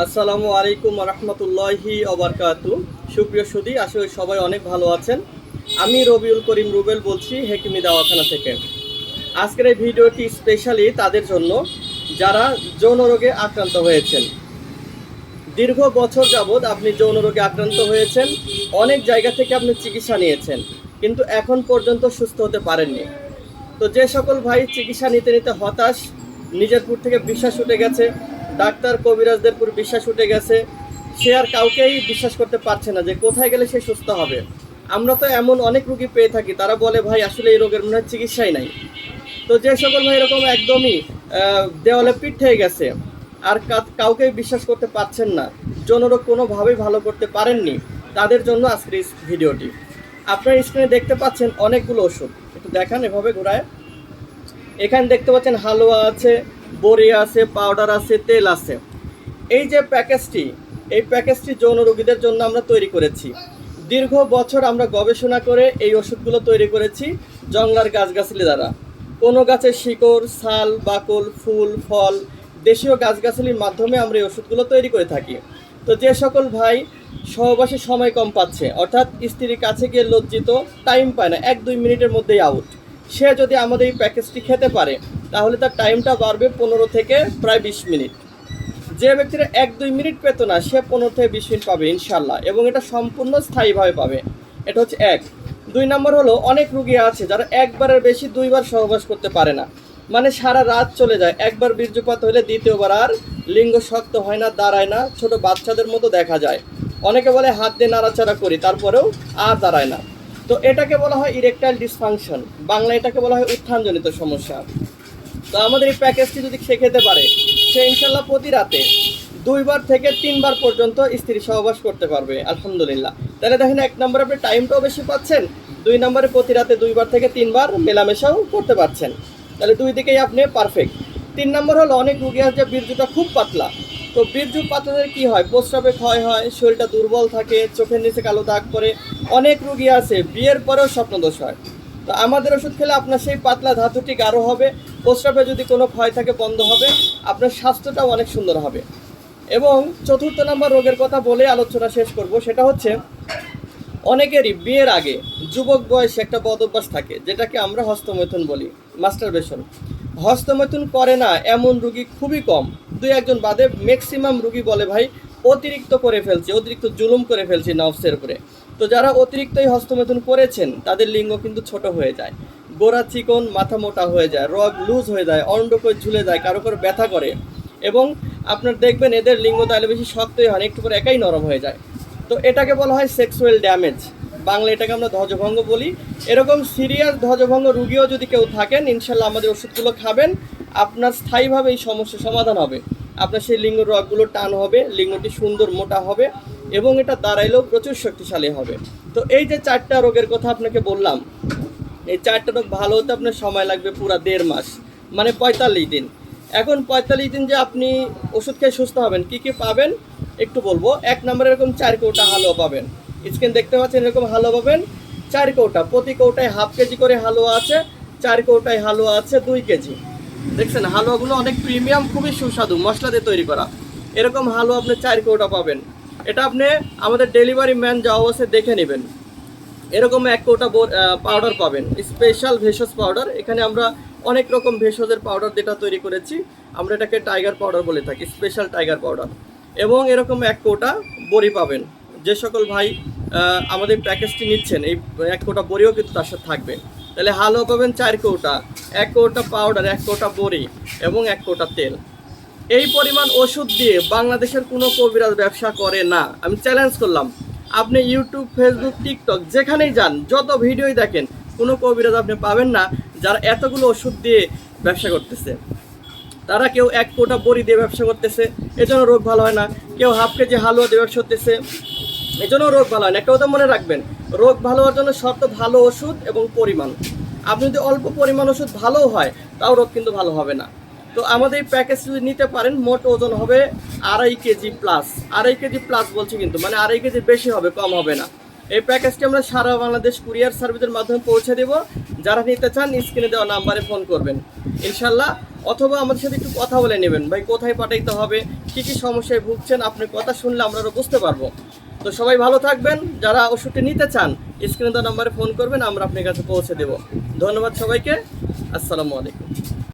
আসসালামু আলাইকুম রহমতুল্লাহি ওবারকাতু। সুপ্রিয় সুধী, আসলে সবাই অনেক ভালো আছেন। আমি রবিউল করিম রুবেল বলছি হেকিমি দাওয়াখানা থেকে। আজকের এই ভিডিওটি স্পেশালি তাদের জন্য যারা যৌন রোগে আক্রান্ত হয়েছেন। দীর্ঘ বছর যাবৎ আপনি যৌন রোগে আক্রান্ত হয়েছেন, অনেক জায়গা থেকে আপনি চিকিৎসা নিয়েছেন, কিন্তু এখন পর্যন্ত সুস্থ হতে পারেননি। তো যে সকল ভাই চিকিৎসা নিতে নিতে হতাশ, নিজের পুর থেকে বিশ্বাস উঠে গেছে, ডাক্তার কবিরাজদের পুর বিশ্বাস উঠে গেছে, সে আর কাউকেই বিশ্বাস করতে পারছে না যে কোথায় গেলে সে সুস্থ হবে। আমরা তো এমন অনেক রুগী পেয়ে থাকি, তারা বলে ভাই আসলে এই রোগের মনে হয় চিকিৎসাই নাই। তো যে সকল ভাই এরকম একদমই দেওয়ালে পিঠ হয়ে গেছে, আর কাউকেই বিশ্বাস করতে পারছেন না, যৌনরোগ কোনোভাবেই ভালো করতে পারেননি, তাদের জন্য আজকের এই ভিডিওটি। আপনার স্ক্রিনে দেখতে পাচ্ছেন অনেকগুলো ওষুধ, একটু দেখান এভাবে ঘোরায়। এখানে দেখতে পাচ্ছেন হালুয়া আছে, বড়ি আছে, পাউডার আছে, তেল আছে। এই যে প্যাকেজটি, এই প্যাকেজটি যৌন রোগীদের জন্য আমরা তৈরি করেছি। দীর্ঘ বছর আমরা গবেষণা করে এই ওষুধগুলো তৈরি করেছি জংলার গাছগাছালি দ্বারা। কোনো গাছের শিকড়, ছাল, বাকল, ফুল, ফল, দেশীয় গাছগাছালির মাধ্যমে আমরা এই ওষুধগুলো তৈরি করে থাকি। তো যে সকল ভাই সহবাসে সময় কম পাচ্ছে, অর্থাৎ স্ত্রীর কাছে গিয়ে লজ্জিত, টাইম পায় না, 1-2 মিনিটের মধ্যেই আউট, সে যদি আমাদের এই প্যাকেজটি খেতে পারে তাহলে তার টাইমটা বাড়বে 15 থেকে প্রায় 20 মিনিট। যে ব্যক্তিরা 1-2 মিনিট পেত না, সে 15 থেকে 20 মিনিট পাবে ইনশাল্লাহ, এবং এটা সম্পূর্ণ স্থায়ীভাবে পাবে। এটা হচ্ছে এক। 2 নম্বর হলো, অনেক রুগী আছে যারা একবারের বেশি 2বার সহবাস করতে পারে না, মানে সারা রাত চলে যায়। একবার বীর্যপাত হলে দ্বিতীয়বার আর লিঙ্গ শক্ত হয় না, দাঁড়ায় না, ছোট বাচ্চাদের মতো দেখা যায়। অনেকে বলে হাত দিয়ে নাড়াচাড়া করি, তারপরেও আর দাঁড়ায় না। তো এটাকে বলা হয় ইরেকটাইল ডিসফাংশন, বাংলা এটাকে বলা হয় উত্থানজনিত সমস্যা। তো আমাদের এই প্যাকেজটি যদি সে খেতে পারে, সে ইনশাল্লাহ প্রতি রাতে 2বার থেকে 3বার পর্যন্ত স্ত্রী সহবাস করতে পারবে আলহামদুলিল্লাহ। তাহলে দেখেন, 1 নম্বরে আপনি টাইমটাও বেশি পাচ্ছেন, 2 নম্বরে প্রতি রাতে 2বার থেকে 3বার মেলামেশাও করতে পারছেন। তাহলে 2 দিকেই আপনি পারফেক্ট। 3 নম্বর হলো, অনেক রুগী আছে বীর্যটা খুব পাতলা। তো বীর্য পাতলাদের কী হয়, প্রস্রাবে ক্ষয় হয়, শরীরটা দুর্বল থাকে, চোখের নিচে কালো দাগ পড়ে। অনেক রুগী আছে বিয়ের পরেও স্বপ্নদোষ হয়। তো আমাদের ওষুধ খেলে আপনার সেই পাতলা ধাতুটি গাঢ় হবে, প্রস্রাবে যদি কোনো ক্ষয় থাকে বন্ধ হবে, আপনার স্বাস্থ্যটাও অনেক সুন্দর হবে। এবং 4র্থ নম্বর রোগের কথা বলে আলোচনা শেষ করব, সেটা হচ্ছে অনেকেরই বিয়ের আগে যুবক বয়সে একটা বদ অভ্যাস থাকে, যেটাকে আমরা হস্তমৈথুন বলি, মাস্টারবেশন। হস্তমৈথুন করে না এমন রুগী খুবই কম, 2-1 জন বাদে ম্যাক্সিমাম রুগী বলে ভাই অতিরিক্ত করে ফেলছি, অতিরিক্ত জুলুম করে ফেলছি নফসের উপরে। তো যারা অতিরিক্তই হস্তমৈথুন করেছেন তাদের লিঙ্গ কিন্তু ছোট হয়ে যায়, গোড়া চিকন, মাথা মোটা হয়ে যায়, রগ লুজ হয়ে যায়, অন্ডকোষ ঝুলে যায়, কারো কারো ব্যথা করে, এবং আপনার দেখবেন এদের লিঙ্গ তাহলে বেশি শক্তই হয়, একটু করে একাই নরম হয়ে যায়। তো এটাকে বলা হয় সেক্সুয়াল ড্যামেজ, বাংলা এটাকে আমরা ধ্বজভঙ্গ বলি। এরকম সিরিয়াস ধ্বজভঙ্গ রুগীও যদি কেউ থাকেন, ইনশাল্লাহ আমাদের ওষুধগুলো খাবেন, আপনার স্থায়ীভাবে এই সমস্যার সমাধান হবে। আপনার সেই লিঙ্গ রগগুলো টান হবে, লিঙ্গটি সুন্দর মোটা হবে, এবং এটা দাঁড়াইলেও প্রচুর শক্তিশালী হবে। তো এই যে 4টা রোগের কথা আপনাকে বললাম, এই 4টা রোগ ভালো হতে আপনার সময় লাগবে পুরো 1.5 মাস, মানে 45 দিন। এখন 45 দিন যে আপনি ওষুধ খেয়ে সুস্থ হবেন, কী কী পাবেন একটু বলবো। 1 নম্বরে এরকম 4 কৌটা হালুয়া পাবেন, স্ক্রিন দেখতে পাচ্ছেন, এরকম হালুয়া পাবেন 4 কৌটা, প্রতি কৌটায় হাফ কেজি করে হালুয়া আছে, 4 কৌটায় হালুয়া আছে 2 কেজি। দেখছেন হালুয়াগুলো অনেক প্রিমিয়াম, খুবই সুস্বাদু, মশলা দিয়ে তৈরি করা। এরকম হালুয়া আপনি 4 কৌটা পাবেন। এটা আপনি আমাদের ডেলিভারি ম্যান যা অবস্থায় দেখে নেবেন। এরকম 1 কৌটা পাউডার পাবেন, স্পেশাল ভেষজ পাউডার। এখানে আমরা অনেক রকম ভেষজের পাউডার যেটা তৈরি করেছি, আমরা এটাকে টাইগার পাউডার বলে থাকি, স্পেশাল টাইগার পাউডার। এবং এরকম 1 কৌটা বড়ি পাবেন। যে সকল ভাই আমাদের প্যাকেজটি নিচ্ছেন, এই 1 কৌটা বড়িও কিন্তু তার সাথে থাকবে। তাহলে হালুয়া পাবেন 4 কৌটা, 1 কৌটা পাউডার, 1 কৌটা বড়ি, এবং 1 কৌটা তেল। এই পরিমাণ ওষুধ দিয়ে বাংলাদেশের কোনো কবিরাজ ব্যবসা করে না, আমি চ্যালেঞ্জ করলাম। আপনি ইউটিউব, ফেসবুক, টিকটক যেখানেই যান, যত ভিডিওই দেখেন, কোনো কবিরাজ আপনি পাবেন না যারা এতগুলো ওষুধ দিয়ে ব্যবসা করতেছে। তারা কেউ 1 কৌটা বড়ি দিয়ে ব্যবসা করতেছে, এজন্য রোগ ভালো হয় না। কেউ হাফ কেজি হালুয়া দিয়ে ব্যবসা করতেছে, এজন্য রোগ ভালো হয় না। একটা কথা মনে রাখবেন, রোগ ভালো হওয়ার জন্য শর্ত ভালো ওষুধ এবং পরিমাণ। আপনি যদি অল্প পরিমাণ ওষুধ ভালোও হয়, তাও রোগ কিন্তু ভালো হবে না। তো আমাদের এই প্যাকেজ যদি নিতে পারেন, মোট ওজন হবে 2.5 কেজি প্লাস। 2.5 কেজি প্লাস বলছি কিন্তু, মানে 2.5 কেজির বেশি হবে, কম হবে না। এই প্যাকেজটি আমরা সারা বাংলাদেশ কুরিয়ার সার্ভিসের মাধ্যমে পৌঁছে দেব। যারা নিতে চান স্ক্রিনে দেওয়া নাম্বারে ফোন করবেন, ইনশাল্লাহ অথবা আমাদের সাথে একটু কথা বলে নেবেন, ভাই কোথায় পাঠাইতে হবে, কী কী সমস্যায় ভুগছেন, আপনার কথা শুনলে আমরা বুঝতে পারবো। তো সবাই ভালো থাকবেন, যারা ওষুধটি নিতে চান স্ক্রিনে দেওয়া নাম্বারে ফোন করবেন, আমরা আপনার কাছে পৌঁছে দেব। ধন্যবাদ সবাইকে, আসসালামু আলাইকুম।